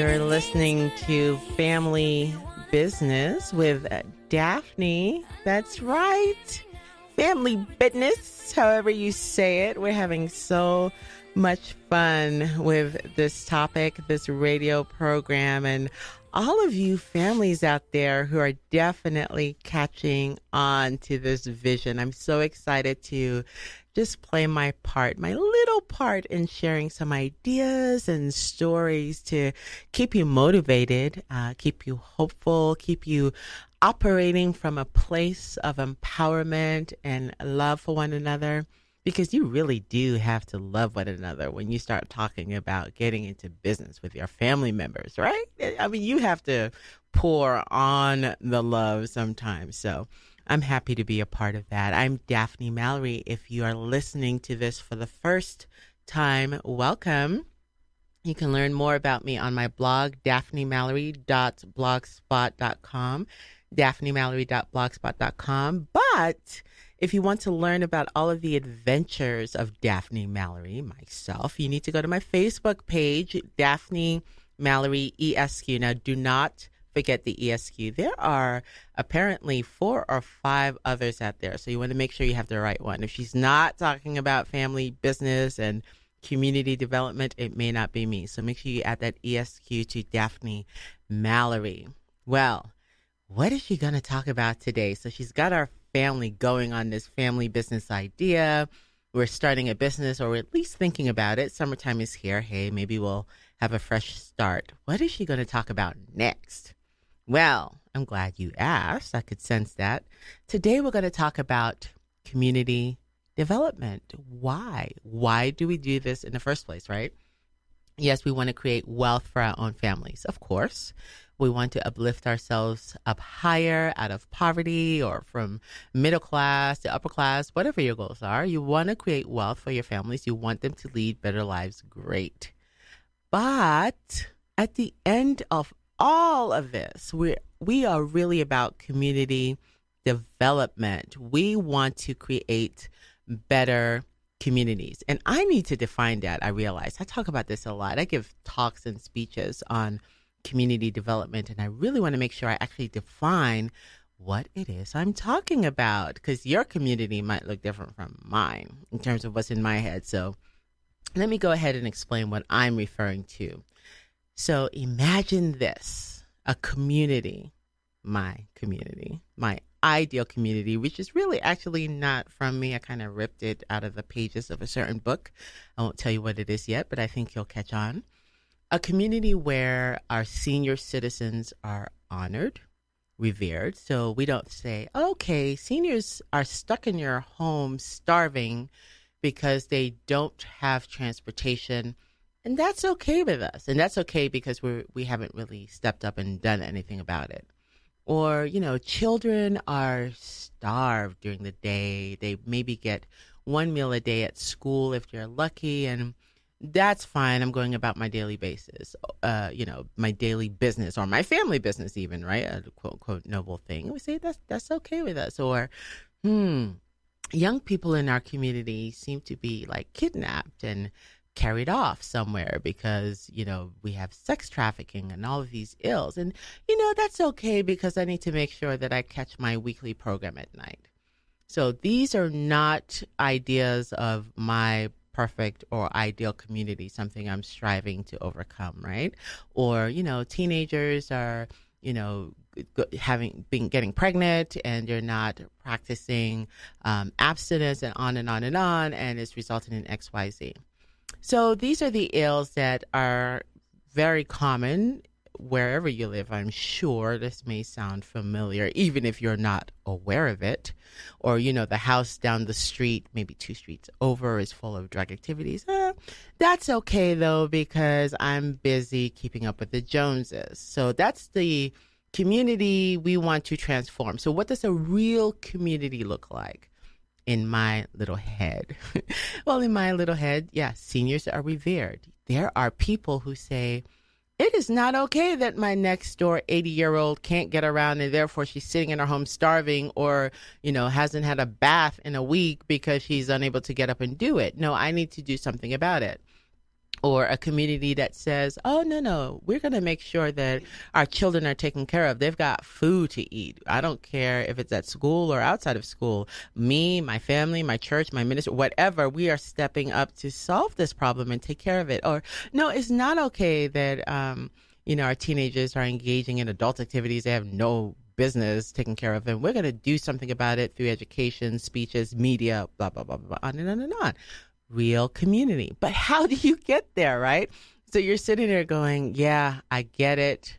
You're listening to Family Business with Daphne. That's right. Family business, however you say it. We're having so much fun with this topic, this radio program, and all of you families out there who are definitely catching on to this vision. I'm so excited to just play my part, my little part in sharing some ideas and stories to keep you motivated, keep you hopeful, keep you operating from a place of empowerment and love for one another. Because you really do have to love one another when you start talking about getting into business with your family members, right? I mean, you have to pour on the love sometimes. So I'm happy to be a part of that. I'm Daphne Mallory. If you are listening to this for the first time, welcome. You can learn more about me on my blog, daphnemallory.blogspot.com, daphnemallory.blogspot.com. But if you want to learn about all of the adventures of Daphne Mallory, myself, you need to go to my Facebook page, Daphne Mallory ESQ. Now, do not forget the ESQ. There are apparently 4 or 5 others out there, so you want to make sure you have the right one. If she's not talking about family business and community development, it may not be me. So make sure you add that ESQ to Daphne Mallory. Well, what is she going to talk about today? So she's got our family going on this family business idea. We're starting a business, or we're at least thinking about it. Summertime is here. Hey, maybe we'll have a fresh start. What is she going to talk about next? Well, I'm glad you asked. I could sense that. Today we're going to talk about community development. Why? Why do we do this in the first place, right? Yes, we want to create wealth for our own families, of course. We want to uplift ourselves up higher out of poverty or from middle class to upper class, whatever your goals are. You want to create wealth for your families. You want them to lead better lives. Great. But at the end of all of this, we are really about community development. We want to create better communities. And I need to define that, I realize. I talk about this a lot. I give talks and speeches on community development, and I really want to make sure I actually define what it is I'm talking about, because your community might look different from mine in terms of what's in my head. So let me go ahead and explain what I'm referring to. So imagine this, a community, my ideal community, which is really actually not from me. I kind of ripped it out of the pages of a certain book. I won't tell you what it is yet, but I think you'll catch on. A community where our senior citizens are honored, revered. So we don't say, okay, seniors are stuck in your home starving because they don't have transportation. And that's okay with us. And that's okay because we haven't really stepped up and done anything about it. Or, children are starved during the day. They maybe get one meal a day at school if you're lucky, and that's fine. I'm going about my daily basis, my daily business or my family business even, right? A quote, unquote, noble thing. We say that's okay with us. Or, young people in our community seem to be like kidnapped and carried off somewhere because, we have sex trafficking and all of these ills. And, that's okay because I need to make sure that I catch my weekly program at night. So these are not ideas of my perfect or ideal community, something I'm striving to overcome, right? Or, teenagers are, getting pregnant and you're not practicing abstinence and on and on and on, and it's resulting in XYZ. So these are the ills that are very common wherever you live. I'm sure this may sound familiar, even if you're not aware of it. Or, the house down the street, maybe 2 streets over, is full of drug activities. That's okay, though, because I'm busy keeping up with the Joneses. So that's the community we want to transform. So what does a real community look like? In my little head. Well, in my little head, seniors are revered. There are people who say, it is not okay that my next door 80-year-old can't get around and therefore she's sitting in her home starving or, hasn't had a bath in a week because she's unable to get up and do it. No, I need to do something about it. or a community that says, oh, no, we're going to make sure that our children are taken care of. They've got food to eat. I don't care if it's at school or outside of school. Me, my family, my church, my ministry, whatever, we are stepping up to solve this problem and take care of it. Or, no, it's not okay that, our teenagers are engaging in adult activities they have no business taking care of, and we're going to do something about it through education, speeches, media, blah, blah, blah, blah, on and on and on. Real community. But how do you get there, right? So you're sitting there going, yeah, I get it.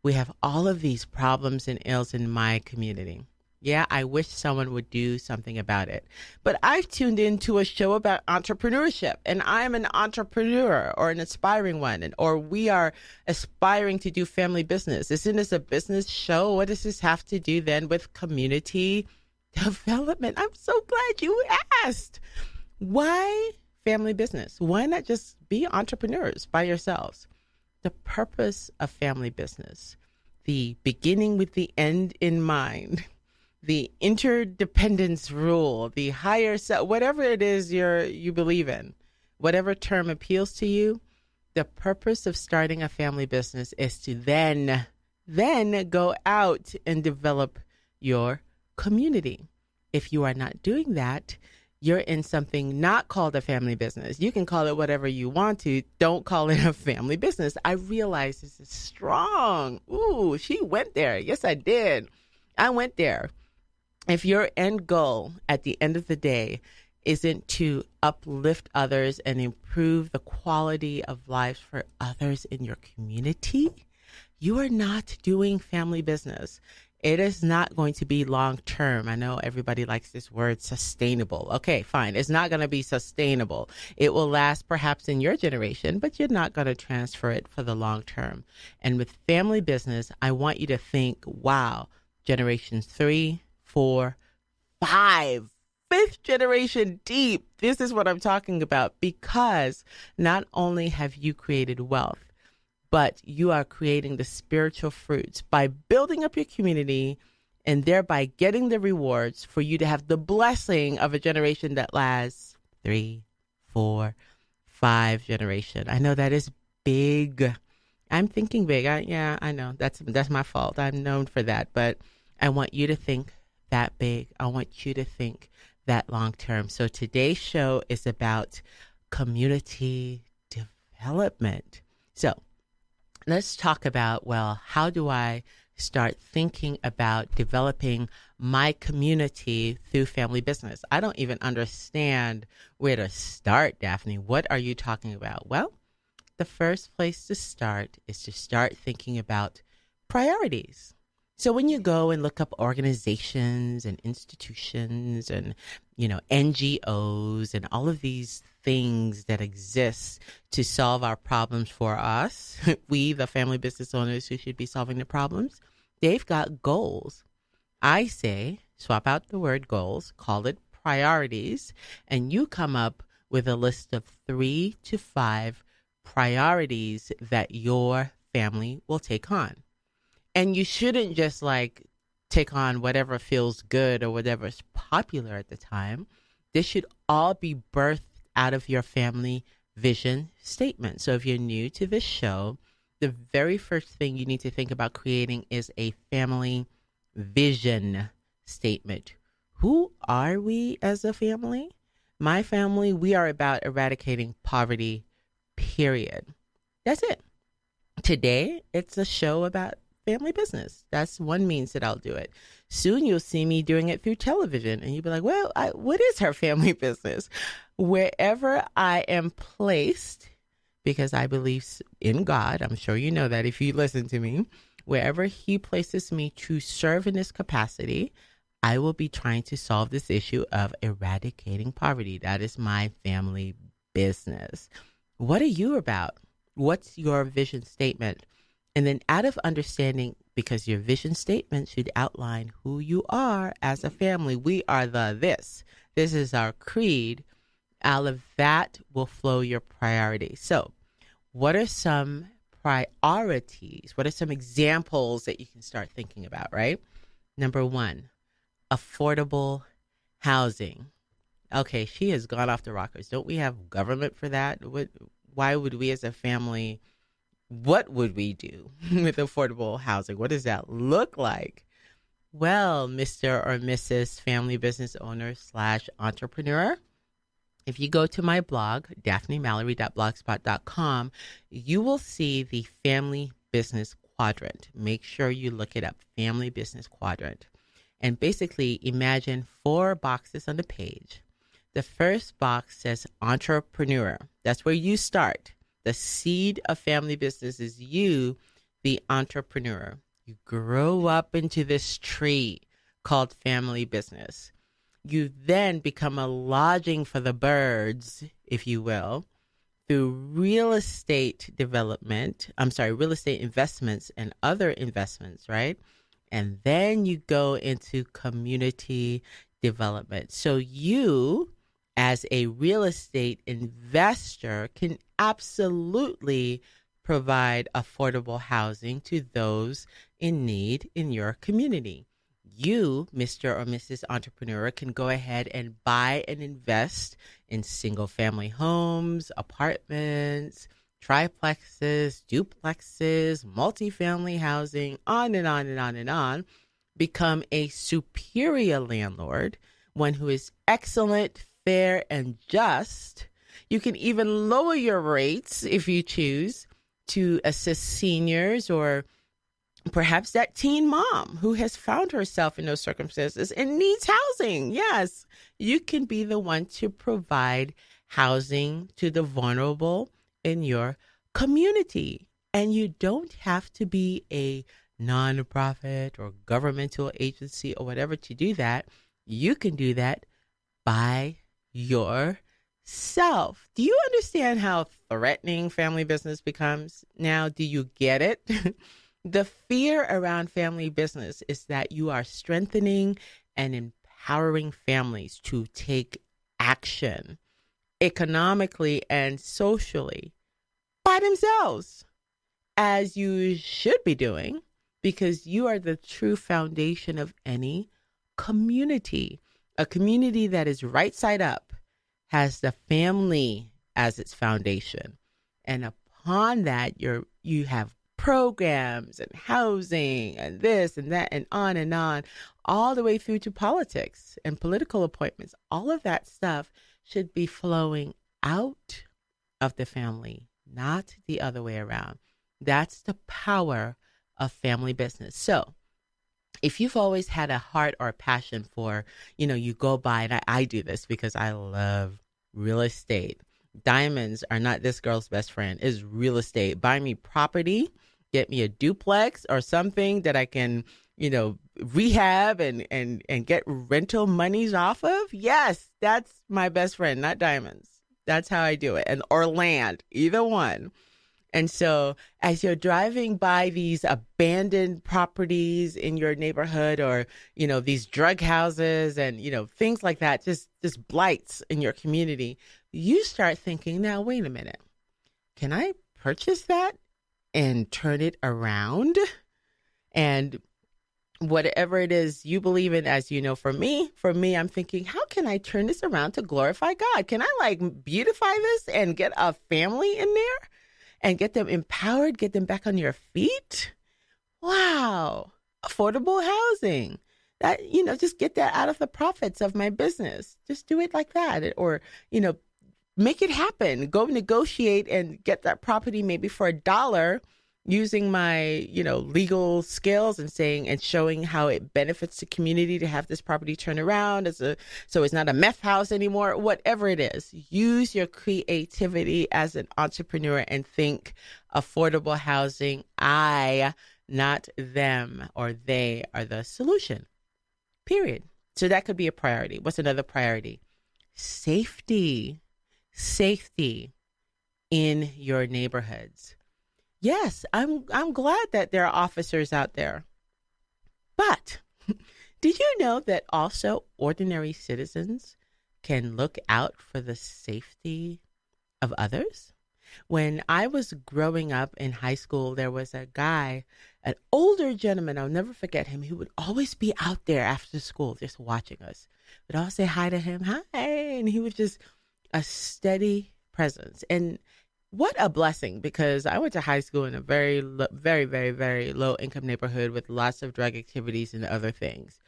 We have all of these problems and ills in my community. Yeah, I wish someone would do something about it. But I've tuned into a show about entrepreneurship, and I'm an entrepreneur or an aspiring one, or we are aspiring to do family business. Isn't this a business show? What does this have to do then with community development? I'm so glad you asked. Why family business? Why not just be entrepreneurs by yourselves? The purpose of family business, the beginning with the end in mind, the interdependence rule, the higher self, whatever it is you believe in, whatever term appeals to you, the purpose of starting a family business is to then go out and develop your community. If you are not doing that, you're in something not called a family business. You can call it whatever you want to. Don't call it a family business. I realize this is strong. Ooh, she went there. Yes, I did. I went there. If your end goal at the end of the day isn't to uplift others and improve the quality of life for others in your community, you are not doing family business. It is not going to be long term. I know everybody likes this word sustainable. Okay, fine. It's not going to be sustainable. It will last perhaps in your generation, but you're not going to transfer it for the long term. And with family business, I want you to think, wow, generations 3, 4, 5, 5th generation deep. This is what I'm talking about, because not only have you created wealth, but you are creating the spiritual fruits by building up your community and thereby getting the rewards for you to have the blessing of a generation that lasts 3, 4, 5 generation. I know that is big. I'm thinking big. I know that's my fault. I'm known for that, but I want you to think that big. I want you to think that long term. So today's show is about community development. So let's talk about, well, how do I start thinking about developing my community through family business? I don't even understand where to start, Daphne. What are you talking about? Well, the first place to start is to start thinking about priorities. So when you go and look up organizations and institutions and, NGOs and all of these things that exist to solve our problems for us, we, the family business owners who should be solving the problems, they've got goals. I say, swap out the word goals, call it priorities, and you come up with a list of 3 to 5 priorities that your family will take on. And you shouldn't just take on whatever feels good or whatever is popular at the time. This should all be birthed out of your family vision statement. So if you're new to this show, the very first thing you need to think about creating is a family vision statement. Who are we as a family? My family, we are about eradicating poverty, period. That's it. Today, it's a show about family business. That's one means that I'll do it. Soon you'll see me doing it through television, and you'll be like, well, what is her family business? Wherever I am placed, because I believe in God, I'm sure you know that if you listen to me, wherever he places me to serve in this capacity, I will be trying to solve this issue of eradicating poverty. That is my family business. What are you about? What's your vision statement? And then out of understanding, because your vision statement should outline who you are as a family. We are the this. This is our creed. Out of that will flow your priorities. So what are some priorities? What are some examples that you can start thinking about, right? Number 1, affordable housing. Okay, she has gone off the rockers. Don't we have government for that? why would we as a family, what would we do with affordable housing? What does that look like? Well, Mr. or Mrs. Family Business Owner / Entrepreneur, if you go to my blog, daphnemallory.blogspot.com, you will see the Family Business Quadrant. Make sure you look it up, Family Business Quadrant. And basically, imagine 4 boxes on the page. The first box says Entrepreneur. That's where you start. The seed of family business is you, the entrepreneur. You grow up into this tree called family business. You then become a lodging for the birds, if you will, through real estate investments and other investments, right? And then you go into community development. So you, as a real estate investor, can absolutely provide affordable housing to those in need in your community. You, Mr. or Mrs. Entrepreneur, can go ahead and buy and invest in single-family homes, apartments, triplexes, duplexes, multifamily housing, on and on and on and on. Become a superior landlord, one who is excellent, fair, and just. You can even lower your rates if you choose to assist seniors or perhaps that teen mom who has found herself in those circumstances and needs housing. Yes, you can be the one to provide housing to the vulnerable in your community. And you don't have to be a nonprofit or governmental agency or whatever to do that. You can do that by yourself. Do you understand how threatening family business becomes now? Do you get it? The fear around family business is that you are strengthening and empowering families to take action economically and socially by themselves, as you should be doing, because you are the true foundation of any community. A community that is right side up has the family as its foundation. And upon that, you have programs and housing and this and that and on, all the way through to politics and political appointments. All of that stuff should be flowing out of the family, not the other way around. That's the power of family business. So if you've always had a heart or a passion for, you go by, and I do this because I love real estate. Diamonds are not this girl's best friend. It's real estate. Buy me property, get me a duplex or something that I can, rehab and get rental monies off of. Yes, that's my best friend, not diamonds. That's how I do it. Or land, either one. And so as you're driving by these abandoned properties in your neighborhood or, these drug houses and, things like that, just blights in your community, you start thinking, now, wait a minute, can I purchase that and turn it around? And whatever it is you believe in, as you know, for me, I'm thinking, how can I turn this around to glorify God? Can I beautify this and get a family in there? And get them empowered, get them back on your feet. Wow. Affordable housing. That, just get that out of the profits of my business. Just do it like that. Or, make it happen. Go negotiate and get that property maybe for $1 using my, legal skills and showing how it benefits the community to have this property turn around so it's not a meth house anymore, whatever it is. Use your creativity as an entrepreneur and think affordable housing. I, not them, or they are the solution, period. So that could be a priority. What's another priority? Safety in your neighborhoods. Yes, I'm glad that there are officers out there. But did you know that also ordinary citizens can look out for the safety of others? When I was growing up in high school, there was a guy, an older gentleman, I'll never forget him. He would always be out there after school just watching us. We'd all say hi to him, hi, and he was just a steady presence. And what a blessing, because I went to high school in a very, very, very low income neighborhood with lots of drug activities and other things.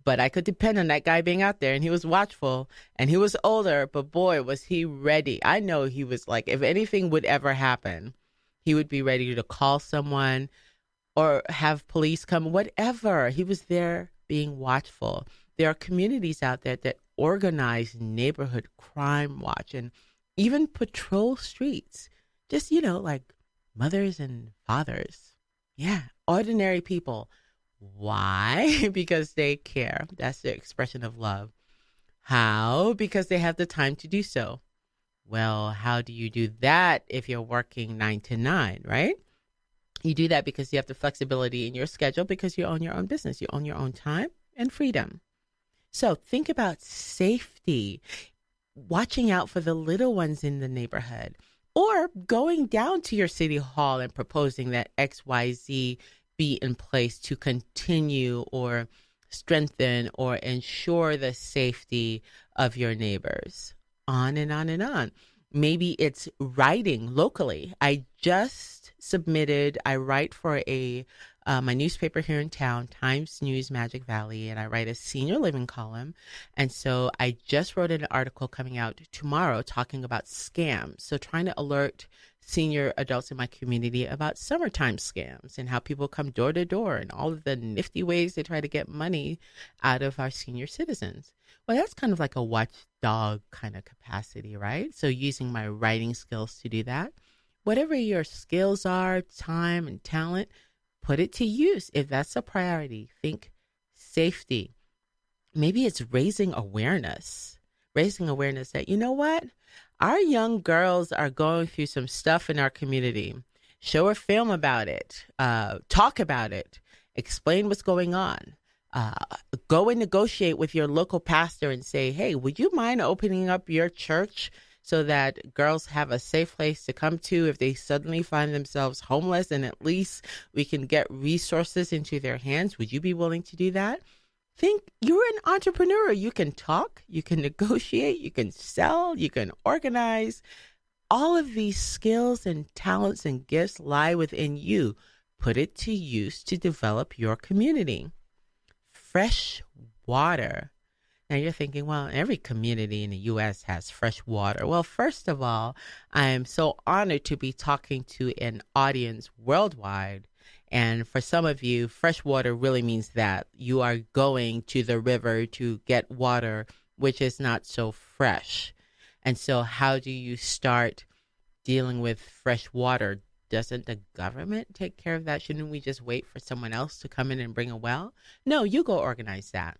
But I could depend on that guy being out there, and he was watchful, and he was older, but boy, was he ready. I know he was like, if anything would ever happen, he would be ready to call someone or have police come, whatever. He was there being watchful. There are communities out there that organize neighborhood crime watch and even patrol streets. Just, like mothers and fathers. Yeah, ordinary people. Why? Because they care. That's the expression of love. How? Because they have the time to do so. Well, how do you do that if you're working 9 to 9, right? You do that because you have the flexibility in your schedule because you own your own business. You own your own time and freedom. So think about safety, watching out for the little ones in the neighborhood, or going down to your city hall and proposing that XYZ be in place to continue or strengthen or ensure the safety of your neighbors. On and on and on. Maybe it's writing locally. I write for my newspaper here in town, Times News Magic Valley, and I write a senior living column. And so I just wrote an article coming out tomorrow talking about scams. So trying to alert senior adults in my community about summertime scams and how people come door to door and all of the nifty ways they try to get money out of our senior citizens. Well, that's kind of like a watchdog kind of capacity, right? So using my writing skills to do that. Whatever your skills are, time and talent, put it to use if that's a priority. Think safety. Maybe it's raising awareness that, you know what? Our young girls are going through some stuff in our community. Show a film about it. Talk about it. Explain what's going on. Go and negotiate with your local pastor and say, hey, would you mind opening up your church so that girls have a safe place to come to if they suddenly find themselves homeless, and at least we can get resources into their hands? Would you be willing to do that? Think you're an entrepreneur. You can talk, you can negotiate, you can sell, you can organize. All of these skills and talents and gifts lie within you. Put it to use to develop your community. Fresh water. Now you're thinking, well, every community in the U.S. has fresh water. Well, first of all, I am so honored to be talking to an audience worldwide. And for some of you, fresh water really means that you are going to the river to get water, which is not so fresh. And so how do you start dealing with fresh water? Doesn't the government take care of that? Shouldn't we just wait for someone else to come in and bring a well? No, you go organize that.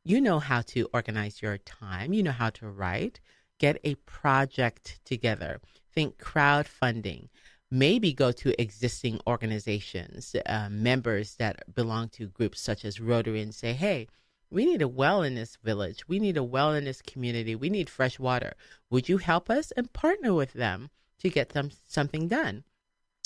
You know how to organize your time. You know how to write. Get a project together. Think crowdfunding. Maybe go to existing organizations, members that belong to groups such as Rotary, and say, hey, we need a well in this village. We need a well in this community. We need fresh water. Would you help us? And partner with them to get them something done.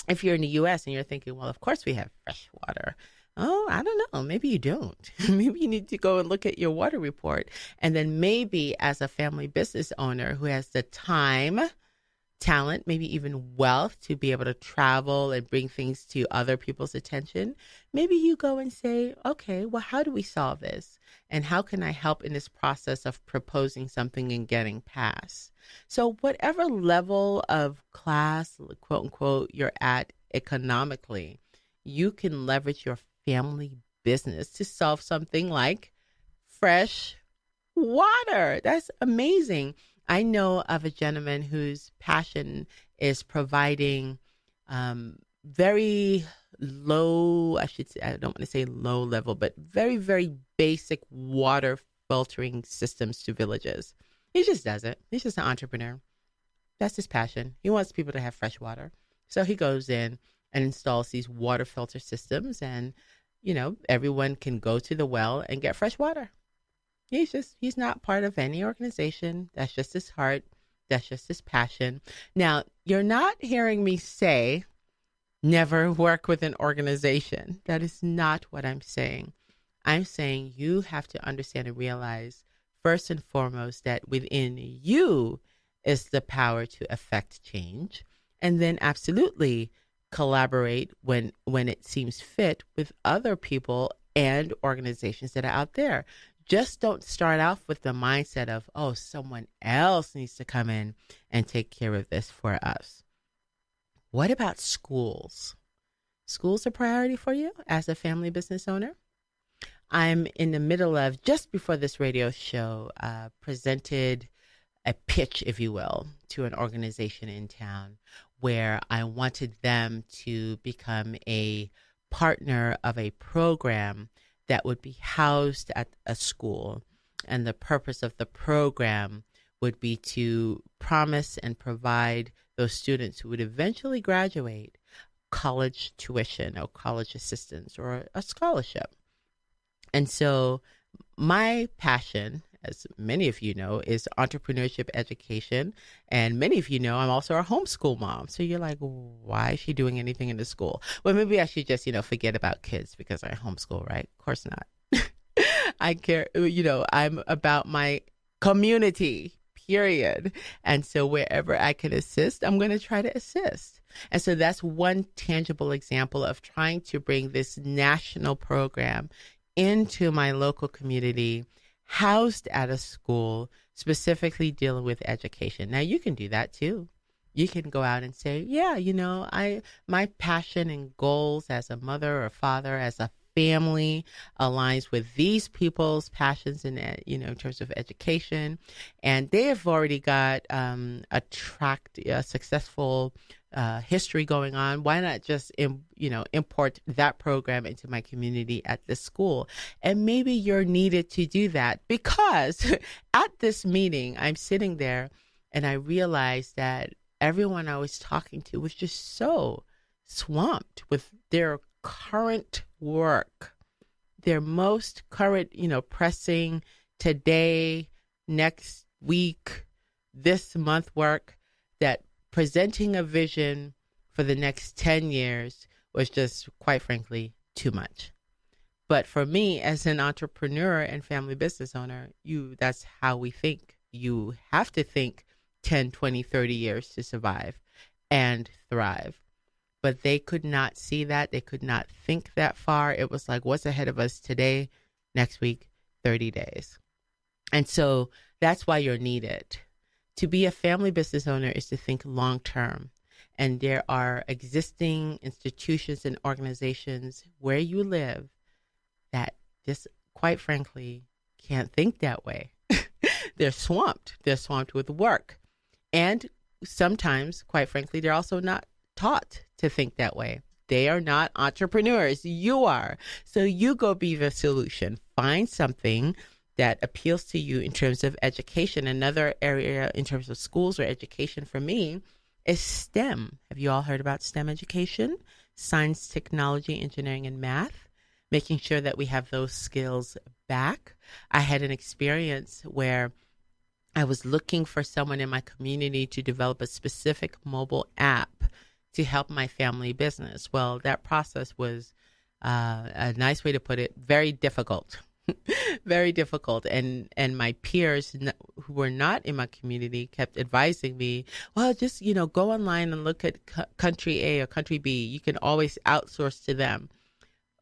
If you're in the U.S. and you're thinking, well, of course we have fresh water. Oh, I don't know. Maybe you don't. Maybe you need to go and look at your water report. And then maybe as a family business owner who has the time, talent, maybe even wealth to be able to travel and bring things to other people's attention, maybe you go and say, okay, well, how do we solve this? And how can I help in this process of proposing something and getting passed? So whatever level of class, quote unquote, you're at economically, you can leverage your family business to solve something like fresh water. That's amazing. I know of a gentleman whose passion is providing very low, I don't want to say low level, but very, very basic water filtering systems to villages. He just does it. He's just an entrepreneur. That's his passion. He wants people to have fresh water. So he goes in and installs these water filter systems, and, everyone can go to the well and get fresh water. He's not part of any organization. That's just his heart. That's just his passion. Now, you're not hearing me say never work with an organization. That is not what I'm saying. I'm saying you have to understand and realize first and foremost that within you is the power to affect change. and then absolutely collaborate when it seems fit with other people and organizations that are out there. Just don't start off with the mindset of, oh, someone else needs to come in and take care of this for us. What about schools? Schools a priority for you as a family business owner? I'm in the middle of, just before this radio show, presented a pitch, if you will, to an organization in town where I wanted them to become a partner of a program that would be housed at a school. And the purpose of the program would be to promise and provide those students who would eventually graduate college tuition or college assistance or a scholarship. And so my passion, as many of you know, is entrepreneurship education. And many of you know I'm also a homeschool mom. So you're like, why is she doing anything in the school? Well, maybe I should just, forget about kids because I homeschool, right? Of course not. I care, I'm about my community, period. And so wherever I can assist, I'm going to try to assist. And so that's one tangible example of trying to bring this national program into my local community, housed at a school, specifically dealing with education. Now, you can do that too. You can go out and say, yeah, my passion and goals as a mother or father, as a family, aligns with these people's passions in terms of education. And they have already got a successful history going on. Why not just import that program into my community at this school? And maybe you're needed to do that because at this meeting, I'm sitting there and I realized that everyone I was talking to was just so swamped with their current work, their most current, pressing today, next week, this month work, that presenting a vision for the next 10 years was just, quite frankly, too much. But for me, as an entrepreneur and family business owner, that's how we think. You have to think 10, 20, 30 years to survive and thrive. But they could not see that. They could not think that far. It was like, what's ahead of us today, next week, 30 days. And so that's why you're needed. To be a family business owner is to think long term. And there are existing institutions and organizations where you live that just, quite frankly, can't think that way. They're swamped. They're swamped with work. And sometimes, quite frankly, they're also not taught to think that way. They are not entrepreneurs. You are. So you go be the solution. Find something that appeals to you in terms of education. Another area in terms of schools or education for me is STEM. Have you all heard about STEM education? Science, technology, engineering, and math. Making sure that we have those skills back. I had an experience where I was looking for someone in my community to develop a specific mobile app to help my family business. Well, that process was, a nice way to put it, very difficult. Very difficult. And my peers who were not in my community kept advising me, well, just, go online and look at country A or country B. You can always outsource to them.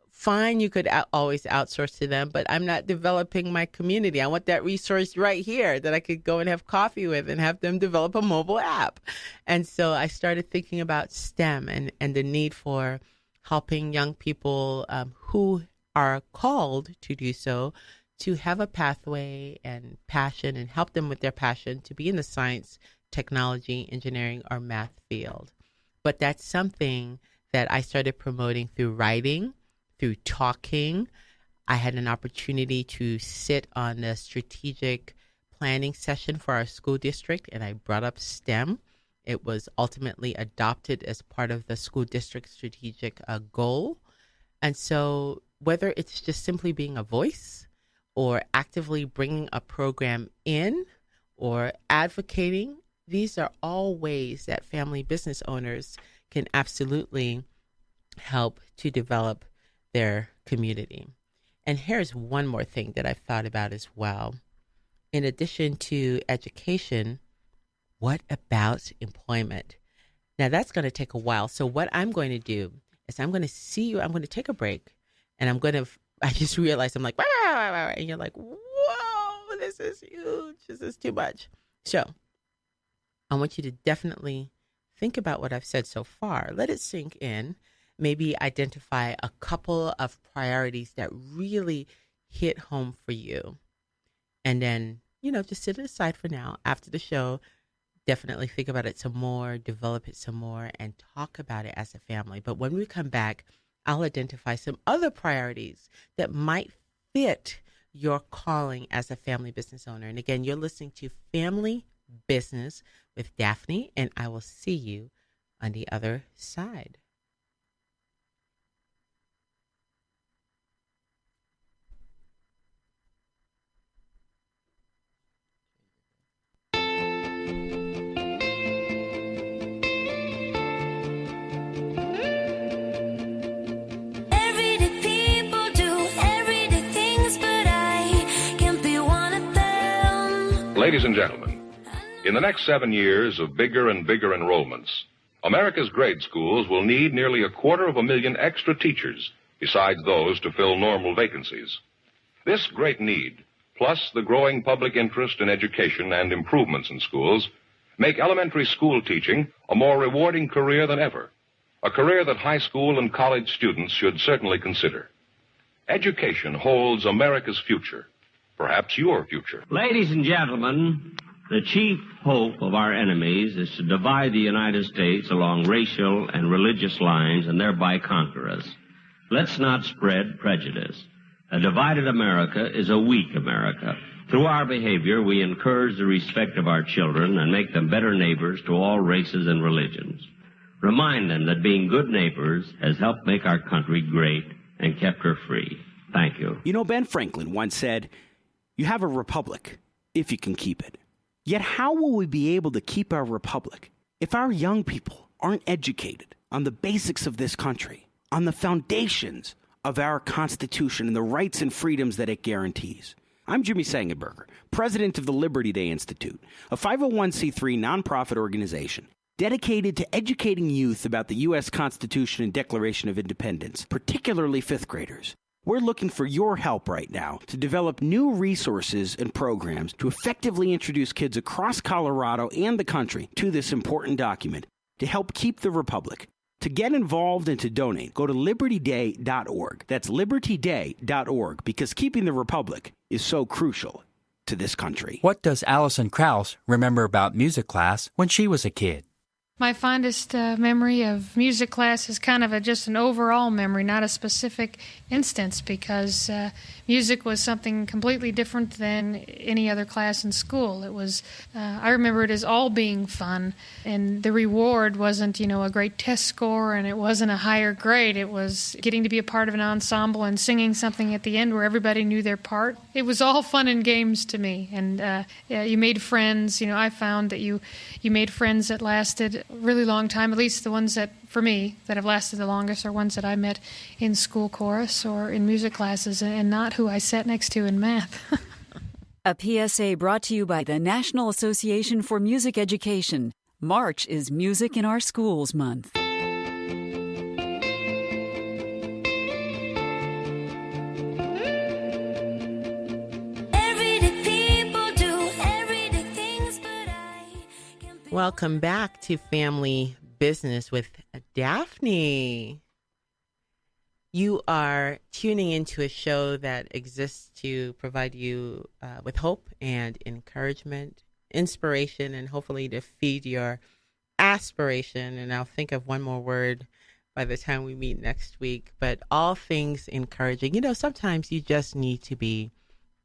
Fine, you could always outsource to them, but I'm not developing my community. I want that resource right here that I could go and have coffee with and have them develop a mobile app. And so I started thinking about STEM and the need for helping young people who are called to do so, to have a pathway and passion and help them with their passion to be in the science, technology, engineering, or math field. But that's something that I started promoting through writing, through talking. I had an opportunity to sit on a strategic planning session for our school district, and I brought up STEM. It was ultimately adopted as part of the school district strategic goal. And so whether it's just simply being a voice or actively bringing a program in or advocating, these are all ways that family business owners can absolutely help to develop their community. And here's one more thing that I've thought about as well. In addition to education, what about employment? Now, that's going to take a while. So what I'm going to do is I'm going to see you. I'm going to take a break, and I just realized I'm like, "Wah, wah, wah, wah," and you're like, whoa, this is huge. This is too much. So I want you to definitely think about what I've said so far. Let it sink in. Maybe identify a couple of priorities that really hit home for you. And then, just set it aside for now. After the show, definitely think about it some more, develop it some more, and talk about it as a family. But when we come back, I'll identify some other priorities that might fit your calling as a family business owner. And again, you're listening to Family Business with Daphne, and I will see you on the other side. Ladies and gentlemen, in the next 7 years of bigger and bigger enrollments, America's grade schools will need nearly 250,000 extra teachers, besides those to fill normal vacancies. This great need, plus the growing public interest in education and improvements in schools, make elementary school teaching a more rewarding career than ever, a career that high school and college students should certainly consider. Education holds America's future. Perhaps your future. Ladies and gentlemen, the chief hope of our enemies is to divide the United States along racial and religious lines and thereby conquer us. Let's not spread prejudice. A divided America is a weak America. Through our behavior, we encourage the respect of our children and make them better neighbors to all races and religions. Remind them that being good neighbors has helped make our country great and kept her free. Thank you. Ben Franklin once said, "You have a republic, if you can keep it." Yet how will we be able to keep our republic if our young people aren't educated on the basics of this country, on the foundations of our Constitution and the rights and freedoms that it guarantees? I'm Jimmy Sangenberger, president of the Liberty Day Institute, a 501c3 nonprofit organization dedicated to educating youth about the U.S. Constitution and Declaration of Independence, particularly fifth graders. We're looking for your help right now to develop new resources and programs to effectively introduce kids across Colorado and the country to this important document to help keep the Republic. To get involved and to donate, go to libertyday.org. That's libertyday.org, because keeping the Republic is so crucial to this country. What does Alison Krauss remember about music class when she was a kid? My fondest memory of music class is kind of just an overall memory, not a specific instance, because music was something completely different than any other class in school. It was, I remember it as all being fun, and the reward wasn't, a great test score, and it wasn't a higher grade. It was getting to be a part of an ensemble and singing something at the end where everybody knew their part. It was all fun and games to me, and you made friends. I found that you made friends that lasted a really long time, at least the ones that, for me, that have lasted the longest are ones that I met in school chorus or in music classes, and not who I sat next to in math. A PSA brought to you by the National Association for Music Education. March is Music in Our Schools Month. Welcome back to Family Business with Daphne. You are tuning into a show that exists to provide you with hope and encouragement, inspiration, and hopefully to feed your aspiration. And I'll think of one more word by the time we meet next week, but all things encouraging. Sometimes you just need to be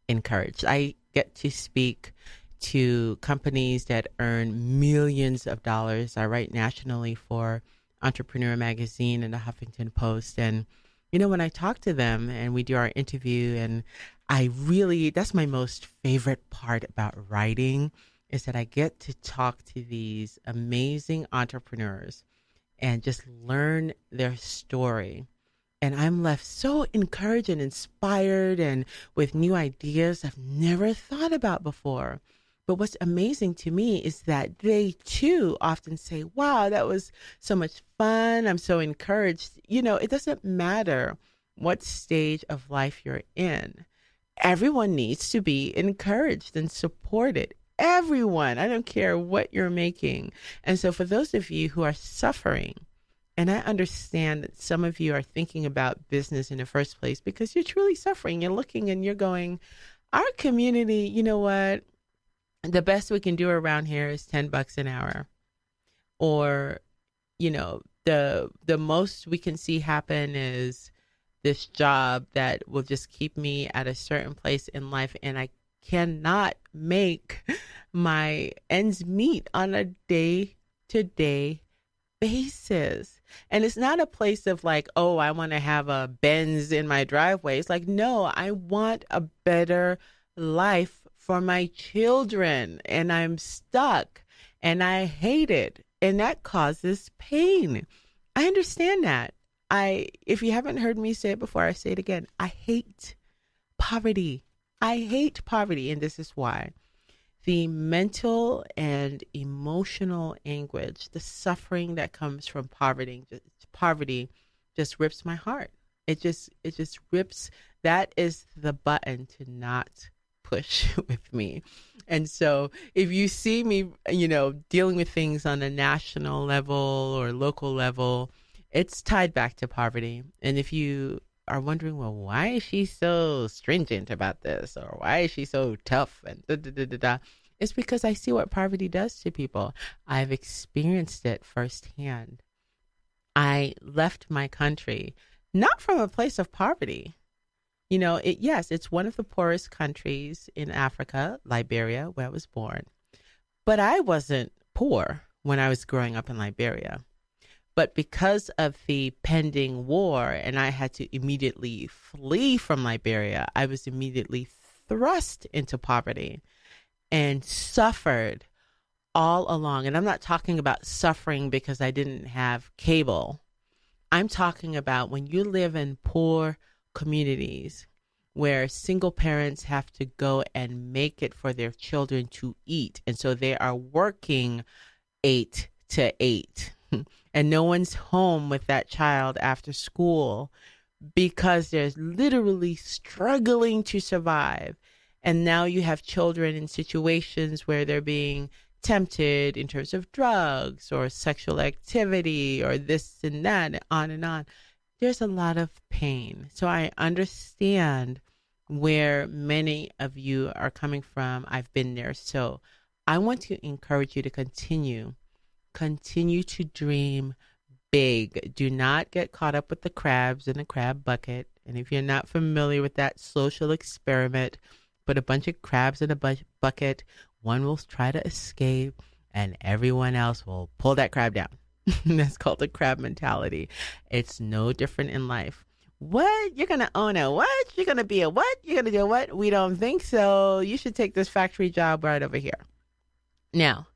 encouraged. I get to speak to companies that earn millions of dollars. I write nationally for Entrepreneur Magazine and the Huffington Post. And, when I talk to them and we do our interview, and that's my most favorite part about writing, is that I get to talk to these amazing entrepreneurs and just learn their story. And I'm left so encouraged and inspired and with new ideas I've never thought about before. But what's amazing to me is that they too often say, wow, that was so much fun. I'm so encouraged. You know, it doesn't matter what stage of life you're in. Everyone needs to be encouraged and supported. Everyone. I don't care what you're making. And so for those of you who are suffering, and I understand that some of you are thinking about business in the first place because you're truly suffering. You're looking and you're going, our community, you know what? The best we can do around here is $10 an hour. Or, you know, the most we can see happen is this job that will just keep me at a certain place in life, and I cannot make my ends meet on a day-to-day basis. And it's not a place of like, oh, I want to have a Benz in my driveway. It's like, no, I want a better life for my children, and I'm stuck and I hate it, and that causes pain. I understand that. If you haven't heard me say it before, I say it again. I hate poverty. I hate poverty, and this is why. The mental and emotional anguish, the suffering that comes from poverty just rips my heart. It just rips. That is the button to not push with me. And so if you see me, you know, dealing with things on a national level or local level, it's tied back to poverty. And if you are wondering, well, why is she so stringent about this? Or why is she so tough? And it's because I see what poverty does to people. I've experienced it firsthand. I left my country, not from a place of poverty. You know, it's one of the poorest countries in Africa, Liberia, where I was born. But I wasn't poor when I was growing up in Liberia. But because of the pending war, and I had to immediately flee from Liberia, I was immediately thrust into poverty and suffered all along. And I'm not talking about suffering because I didn't have cable. I'm talking about when you live in poor communities where single parents have to go and make it for their children to eat. And so they are working 8 to 8 and no one's home with that child after school because they're literally struggling to survive. And now you have children in situations where they're being tempted in terms of drugs or sexual activity or this and that, and on and on. There's a lot of pain. So I understand where many of you are coming from. I've been there. So I want to encourage you to continue to dream big. Do not get caught up with the crabs in the crab bucket. And if you're not familiar with that social experiment, put a bunch of crabs in a bucket. One will try to escape and everyone else will pull that crab down. That's called the crab mentality. It's no different in life. What? You're going to own a what? You're going to be a what? You're going to do a what? We don't think so. You should take this factory job right over here. Now,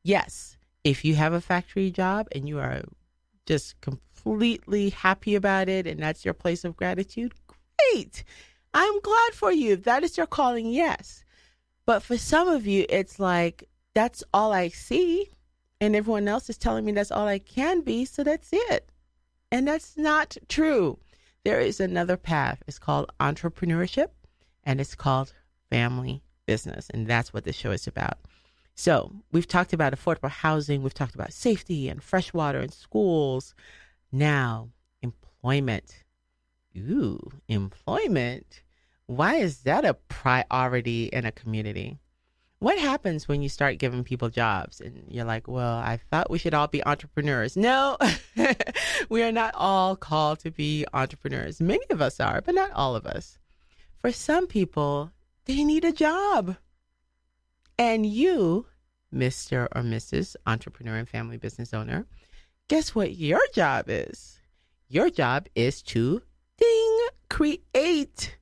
yes, if you have a factory job and you are just completely happy about it and that's your place of gratitude, great. I'm glad for you. If that is your calling, yes. But for some of you, it's like, that's all I see. And everyone else is telling me that's all I can be, so that's it. And that's not true. There is another path. It's called entrepreneurship, and it's called family business. And that's what this show is about. So we've talked about affordable housing. We've talked about safety and fresh water in schools. Now, employment. Ooh, employment. Why is that a priority in a community? What happens when you start giving people jobs and you're like, well, I thought we should all be entrepreneurs. No, we are not all called to be entrepreneurs. Many of us are, but not all of us. For some people, they need a job. And you, Mr. or Mrs. Entrepreneur and Family Business Owner, guess what your job is? Your job is to create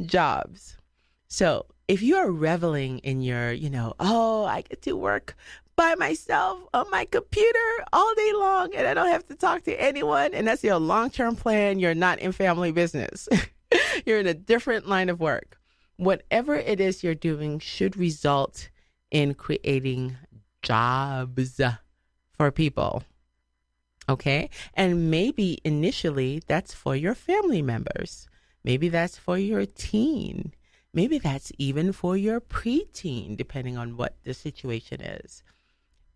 jobs. So if you are reveling in your, I get to work by myself on my computer all day long and I don't have to talk to anyone, and that's your long-term plan, you're not in family business. You're in a different line of work. Whatever it is you're doing should result in creating jobs for people. Okay? And maybe initially that's for your family members. Maybe that's for your teen. Maybe that's even for your preteen, depending on what the situation is.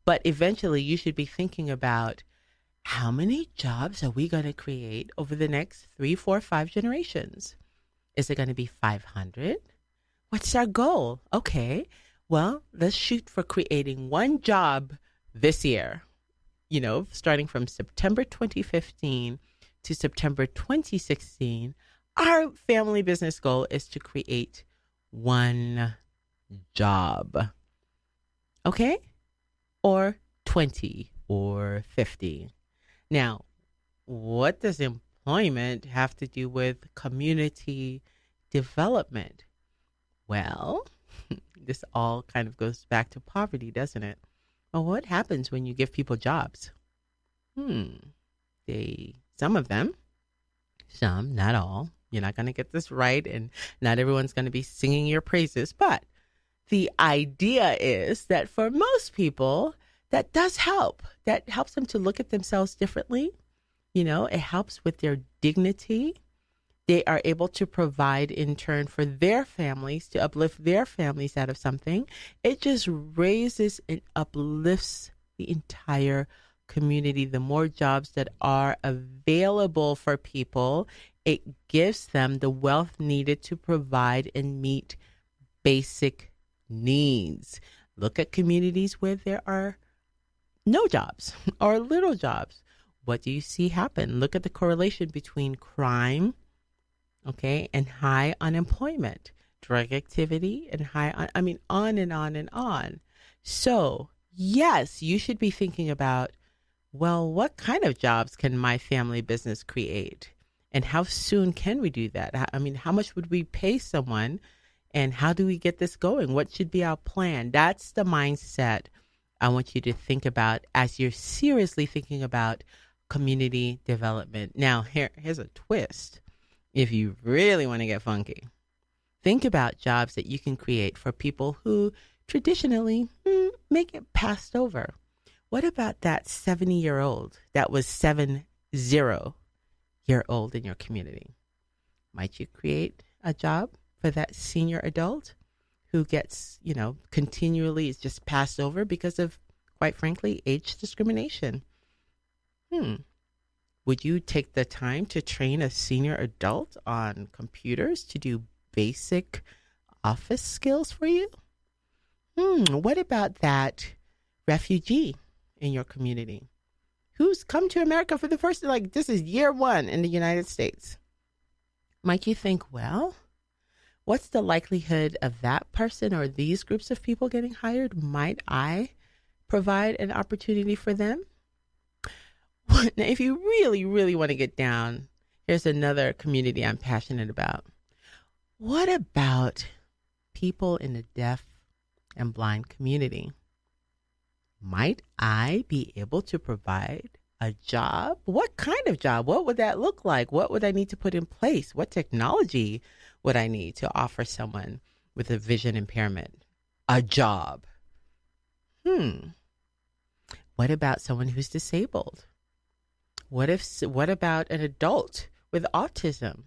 But eventually you should be thinking about, how many jobs are we going to create over the next 3, 4, 5 generations? Is it going to be 500? What's our goal? Okay, well, let's shoot for creating 1 job this year. You know, starting from September 2015 to September 2016, our family business goal is to create 1 job. Okay? Or 20 or 50. Now, what does employment have to do with community development? Well, this all kind of goes back to poverty, doesn't it? Well, what happens when you give people jobs? Some of them, some, not all. You're not going to get this right, and not everyone's going to be singing your praises. But the idea is that for most people, that does help. That helps them to look at themselves differently. You know, it helps with their dignity. They are able to provide in turn for their families, to uplift their families out of something. It just raises and uplifts the entire community. The more jobs that are available for people, it gives them the wealth needed to provide and meet basic needs. Look at communities where there are no jobs or little jobs. What do you see happen? Look at the correlation between crime, okay, and high unemployment, drug activity, and on and on and on. So, yes, you should be thinking about, well, what kind of jobs can my family business create? And how soon can we do that? I mean, how much would we pay someone? And how do we get this going? What should be our plan? That's the mindset I want you to think about as you're seriously thinking about community development. Now, here's a twist. If you really want to get funky, think about jobs that you can create for people who traditionally may get passed over. What about that 70-year-old that was 70-year-old in your community? Might you create a job for that senior adult who gets, continually is just passed over because of, quite frankly, age discrimination? Would you take the time to train a senior adult on computers to do basic office skills for you? What about that refugee in your community who's come to America for the first, this is year 1 in the United States? Might you think, well, what's the likelihood of that person or these groups of people getting hired? Might I provide an opportunity for them? Now, if you really, really want to get down, here's another community I'm passionate about. What about people in the deaf and blind community? Might I be able to provide a job? What kind of job? What would that look like? What would I need to put in place? What technology would I need to offer someone with a vision impairment a job? What about someone who's disabled? What about an adult with autism?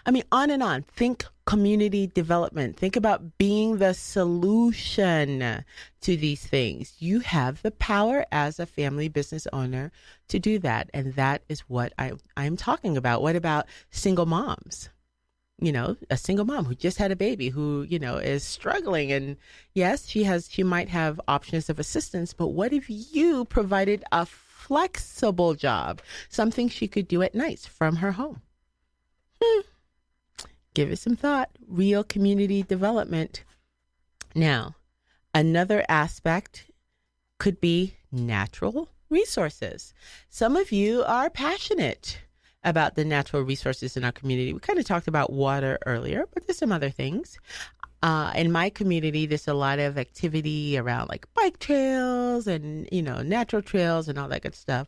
I mean, on and on. Think community development. Think about being the solution to these things. You have the power as a family business owner to do that. And that is what I'm talking about. What about single moms? A single mom who just had a baby who, is struggling. And yes, she might have options of assistance. But what if you provided a flexible job, something she could do at nights from her home? Give it some thought. Real community development. Now, another aspect could be natural resources. Some of you are passionate about the natural resources in our community. We kind of talked about water earlier, but there's some other things. In my community, there's a lot of activity around bike trails and, natural trails and all that good stuff.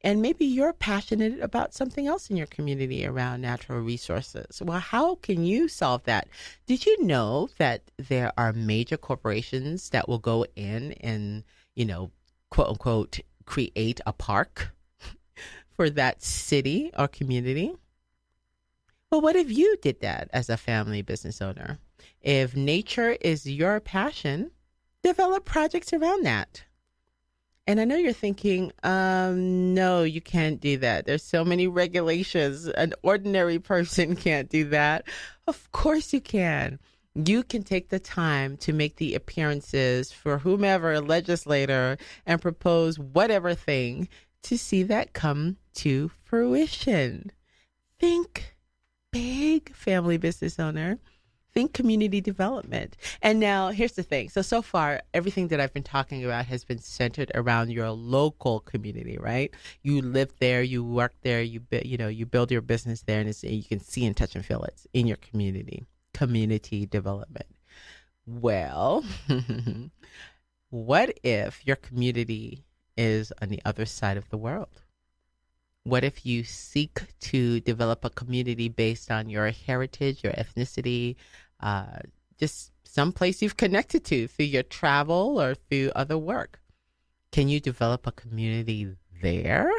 And maybe you're passionate about something else in your community around natural resources. Well, how can you solve that? Did you know that there are major corporations that will go in and, quote unquote, create a park for that city or community? Well, what if you did that as a family business owner? If nature is your passion, develop projects around that. And I know you're thinking, no, you can't do that. There's so many regulations. An ordinary person can't do that. Of course you can. You can take the time to make the appearances for whomever legislator and propose whatever thing to see that come to fruition. Think big, family business owner. Think community development. And now here's the thing. So far, everything that I've been talking about has been centered around your local community, right? You live there, you work there, you build your business there, and you can see and touch and feel it in your community. Community development. Well, what if your community is on the other side of the world? What if you seek to develop a community based on your heritage, your ethnicity, just some place you've connected to through your travel or through other work? Can you develop a community there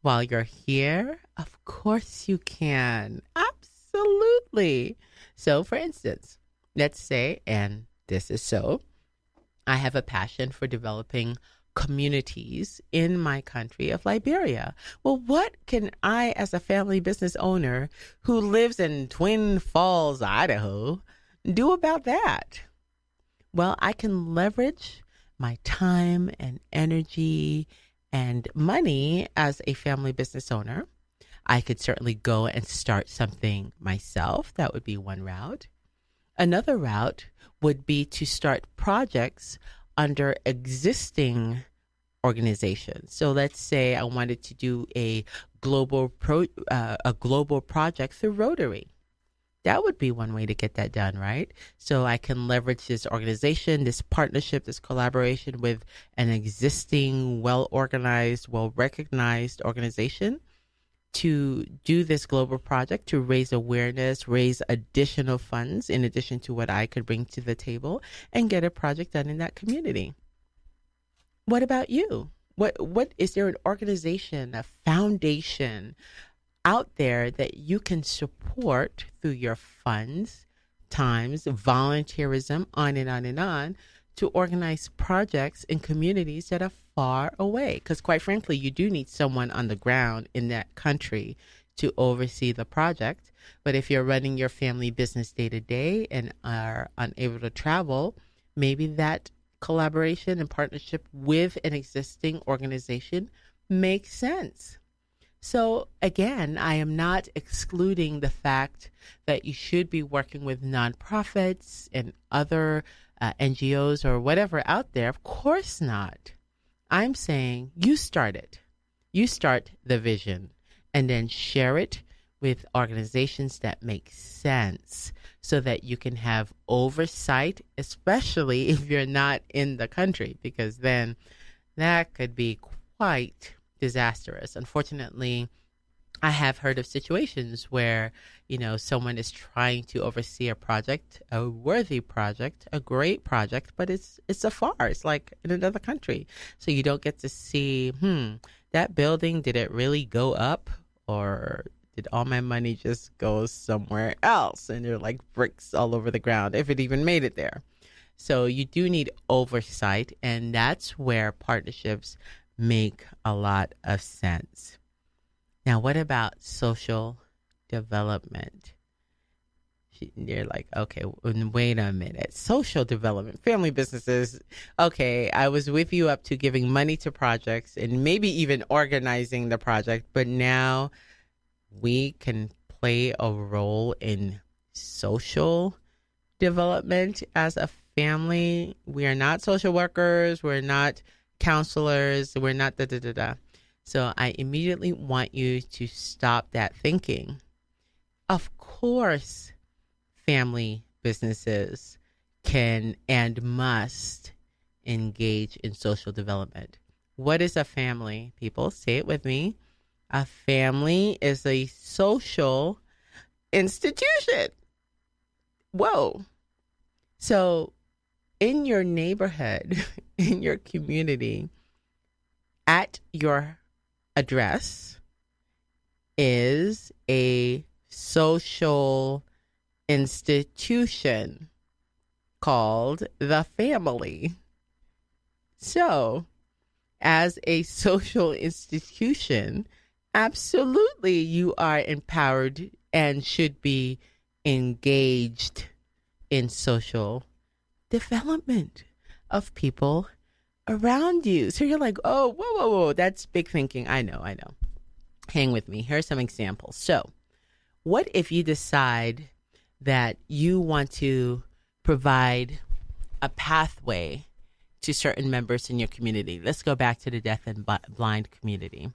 while you're here? Of course you can. Absolutely. So, for instance, let's say, and this is so, I have a passion for developing communities in my country of Liberia. Well, what can I, as a family business owner who lives in Twin Falls, Idaho, do about that? Well, I can leverage my time and energy and money as a family business owner. I could certainly go and start something myself. That would be one route. Another route would be to start projects under existing organizations. So let's say I wanted to do a global project through Rotary. That would be one way to get that done, right? So I can leverage this organization, this partnership, this collaboration with an existing, well-organized, well-recognized organization to do this global project, to raise awareness, raise additional funds in addition to what I could bring to the table, and get a project done in that community. What about you? What is there an organization, a foundation out there that you can support through your funds, times, volunteerism, on and on and on, to organize projects in communities that are far away? Because quite frankly, you do need someone on the ground in that country to oversee the project. But if you're running your family business day to day and are unable to travel, maybe that collaboration and partnership with an existing organization makes sense. So again, I am not excluding the fact that you should be working with nonprofits and other NGOs or whatever out there. Of course not. I'm saying you start it. You start the vision and then share it with organizations that make sense so that you can have oversight, especially if you're not in the country, because then that could be quite disastrous. Unfortunately, I have heard of situations where, someone is trying to oversee a project, a worthy project, a great project, but it's afar. It's like in another country. So you don't get to see, that building, did it really go up, or did all my money just go somewhere else? And there are like bricks all over the ground, if it even made it there. So you do need oversight, and that's where partnerships make a lot of sense. Now, what about social development? You're like, okay, wait a minute. Social development, family businesses. Okay, I was with you up to giving money to projects and maybe even organizing the project, but now we can play a role in social development as a family. We are not social workers. We're not counselors. We're not da-da-da-da. So I immediately want you to stop that thinking. Of course, family businesses can and must engage in social development. What is a family? People, say it with me. A family is a social institution. Whoa. So in your neighborhood, in your community, at your address is a social institution called the family. So, as a social institution, absolutely you are empowered and should be engaged in social development of people around you. So you're like, oh, whoa, that's big thinking. I know. Hang with me. Here are some examples. So, what if you decide that you want to provide a pathway to certain members in your community? Let's go back to the deaf and blind community.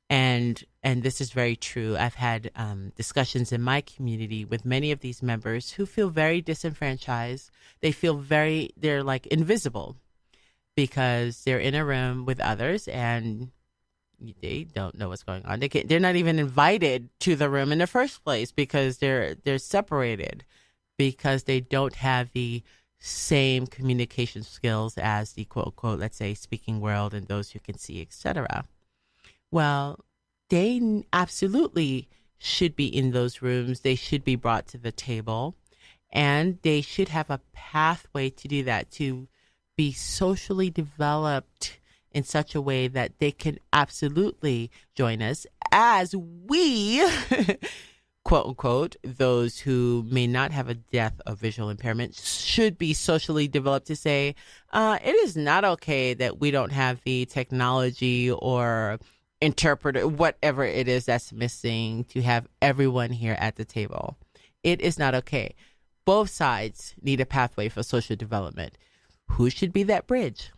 And this is very true. I've had discussions in my community with many of these members who feel very disenfranchised. They feel they're like invisible because they're in a room with others and they don't know what's going on. They're not even invited to the room in the first place because they're separated because they don't have the same communication skills as the quote unquote, let's say, speaking world and those who can see, etc. Well, they absolutely should be in those rooms. They should be brought to the table, and they should have a pathway to do that, to be socially developed in such a way that they can absolutely join us as we, quote unquote, those who may not have a deaf or visual impairment should be socially developed to say, it is not okay that we don't have the technology or interpreter, whatever it is that's missing, to have everyone here at the table. It is not okay. Both sides need a pathway for social development. Who should be that bridge?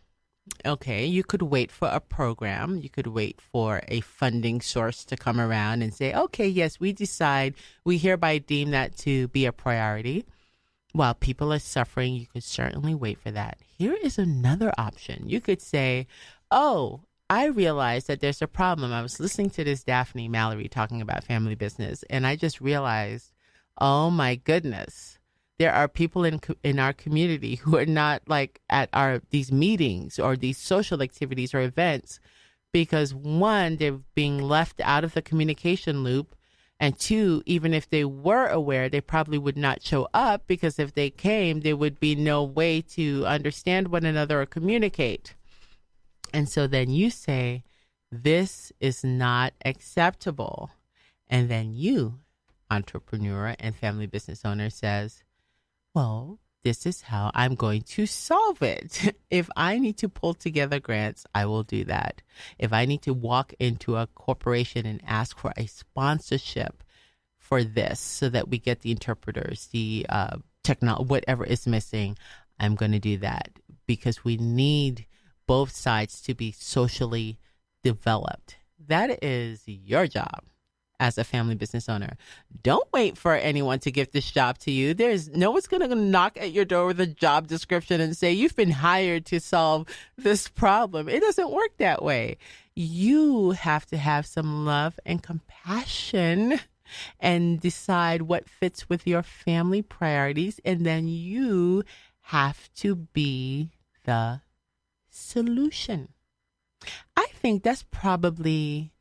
Okay, you could wait for a program. You could wait for a funding source to come around and say, okay, yes, we hereby deem that to be a priority. While people are suffering, you could certainly wait for that. Here is another option. You could say, oh, I realized that there's a problem. I was listening to this Daphne Mallory talking about family business, and I just realized, oh my goodness, there are people in our community who are not like at these meetings or these social activities or events because, one, they're being left out of the communication loop, and two, even if they were aware, they probably would not show up because if they came, there would be no way to understand one another or communicate. And so then you say, this is not acceptable. And then you, entrepreneur and family business owner, says, well, this is how I'm going to solve it. If I need to pull together grants, I will do that. If I need to walk into a corporation and ask for a sponsorship for this so that we get the interpreters, the technology, whatever is missing, I'm going to do that because we need both sides to be socially developed. That is your job as a family business owner. Don't wait for anyone to give this job to you. There's no one's going to knock at your door with a job description and say, you've been hired to solve this problem. It doesn't work that way. You have to have some love and compassion and decide what fits with your family priorities. And then you have to be the solution. I think that's probably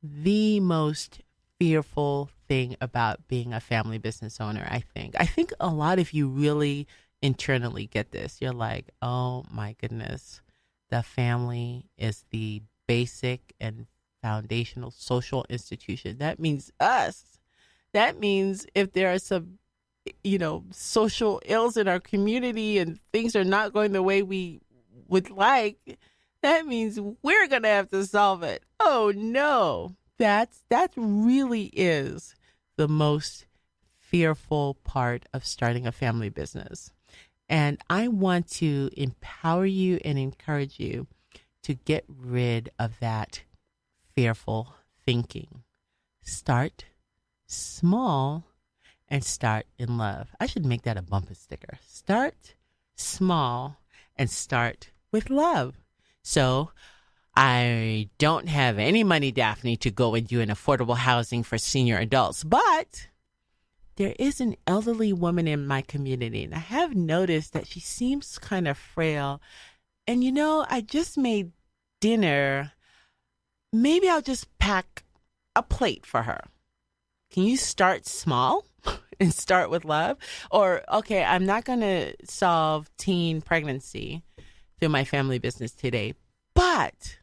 the most fearful thing about being a family business owner. I think a lot of you really internally get this. You're like, oh my goodness, the family is the basic and foundational social institution. That means us. That means if there are some, social ills in our community and things are not going the way we would like, that means we're going to have to solve it. Oh no. That really is the most fearful part of starting a family business. And I want to empower you and encourage you to get rid of that fearful thinking. Start small and start in love. I should make that a bumper sticker. Start small and start with love. So I don't have any money, Daphne, to go and do an affordable housing for senior adults, but there is an elderly woman in my community, and I have noticed that she seems kind of frail. And, I just made dinner. Maybe I'll just pack a plate for her. Can you start small and start with love? Or, okay, I'm not going to solve teen pregnancy through my family business today, but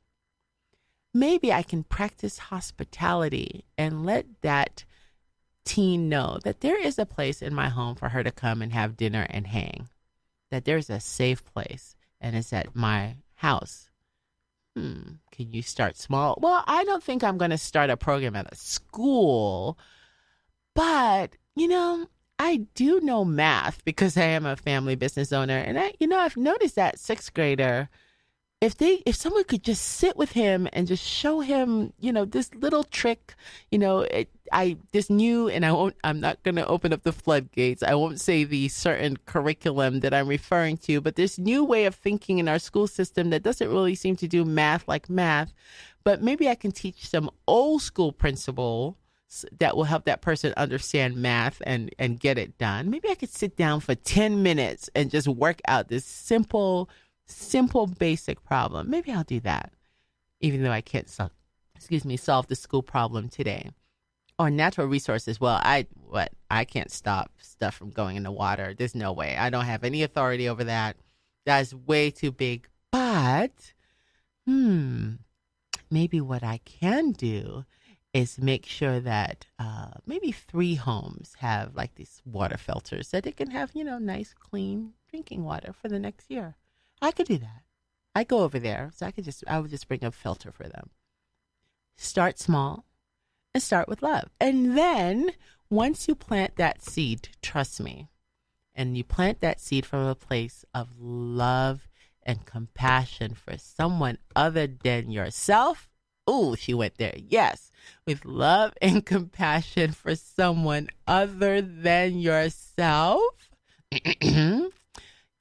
maybe I can practice hospitality and let that teen know that there is a place in my home for her to come and have dinner and hang, that there's a safe place, and it's at my house. Can you start small? Well, I don't think I'm going to start a program at a school, but, I do know math because I am a family business owner. And I've noticed that sixth grader, if someone could just sit with him and just show him, this little trick, this new, and I'm not going to open up the floodgates. I won't say the certain curriculum that I'm referring to, but this new way of thinking in our school system that doesn't really seem to do math like math, but maybe I can teach some old school principle that will help that person understand math and get it done. Maybe I could sit down for 10 minutes and just work out this simple basic problem. Maybe I'll do that, even though I can't solve the school problem today. Or natural resources. Well, I can't stop stuff from going in the water. There's no way. I don't have any authority over that. That's way too big. But, maybe what I can do is make sure that maybe 3 homes have like these water filters so they can have, nice, clean drinking water for the next year. I could do that. I go over there, so I would just bring a filter for them. Start small and start with love. And then once you plant that seed, trust me, and you plant that seed from a place of love and compassion for someone other than yourself. Ooh, she went there. Yes, with love and compassion for someone other than yourself.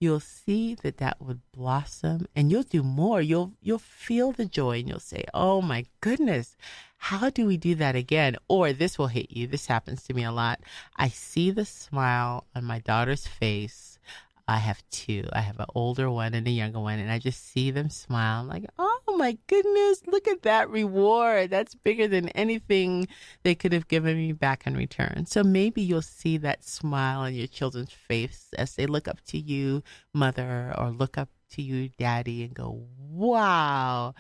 You'll see that would blossom, and you'll do more. You'll feel the joy, and you'll say, oh my goodness, how do we do that again? Or this will hit you. This happens to me a lot. I see the smile on my daughter's face. I have 2. I have an older one and a younger one, and I just see them smile. I'm like, oh my goodness, look at that reward. That's bigger than anything they could have given me back in return. So maybe you'll see that smile on your children's face as they look up to you, mother, or look up to you, daddy, and go, wow,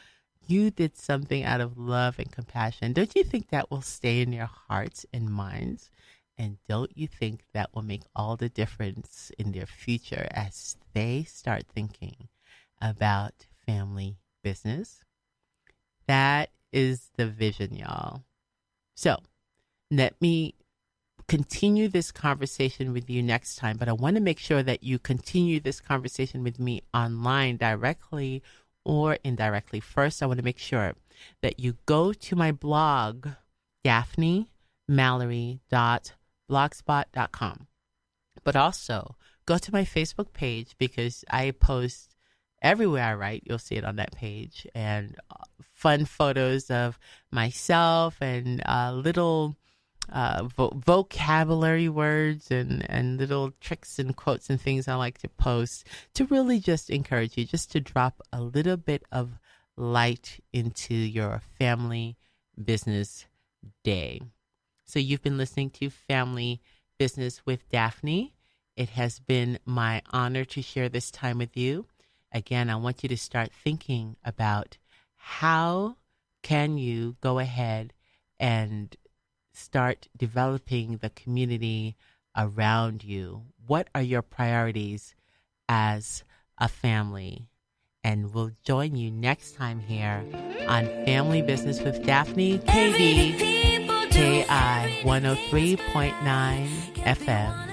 you did something out of love and compassion. Don't you think that will stay in your hearts and minds? And don't you think that will make all the difference in their future as they start thinking about family business? That is the vision, y'all. So let me continue this conversation with you next time, but I want to make sure that you continue this conversation with me online directly or indirectly. First, I want to make sure that you go to my blog, daphnemallory.blogspot.com. But also go to my Facebook page because I post everywhere I write. You'll see it on that page, and fun photos of myself and little vocabulary words and little tricks and quotes and things I like to post to really just encourage you, just to drop a little bit of light into your family business day. So you've been listening to Family Business with Daphne. It has been my honor to share this time with you. Again, I want you to start thinking about how can you go ahead and start developing the community around you. What are your priorities as a family? And we'll join you next time here on Family Business with Daphne, KDKI 103.9 FM.